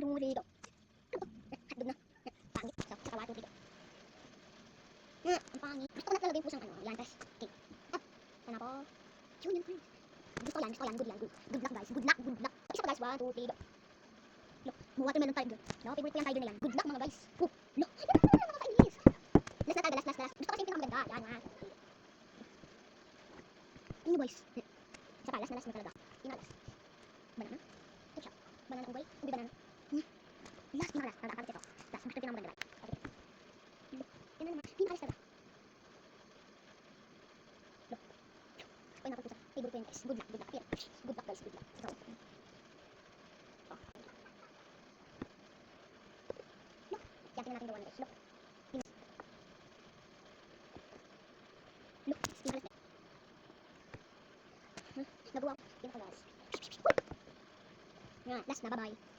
2, 3, go. Hotdog na. Pangit. So, saka 1, 2, 3, go. Ang pangit. Gusto ko na talaga yung pusang ano. Yan, guys. Okay. Up. Sana po. Yun, yun, guys. Gusto ko yan. Good yan. Good luck, guys. Good luck. Isa pa, guys. 1, 2, 3, go. Look, watermelon tiger. No, favorite ko yung tiger na yan. Good luck, mga guys. Look. Mga kainis. Last na tayo, last. Gusto ko kasi yung pinakamaganda. Yan, 1, 2, 3. Tingin boys. Isa pa, last na talaga. Last. Banana. Ketchup. Banana ugay. Ubi banana. Last. Nakakabit ito. Last. Gusto ko yung maganda. Okay. Look. Yan na naman. Pinakalas talaga. Look. Ay, nakupusa. Favorite ko yan guys. Good luck. Here. Good luck guys. Good luck. Ikaw. Oh. Look. Yan, tingnan natin gawa na guys. Look. Look. Pinakalas na. Nagawa. Pinakalas. Yan. Last na. Bye-bye.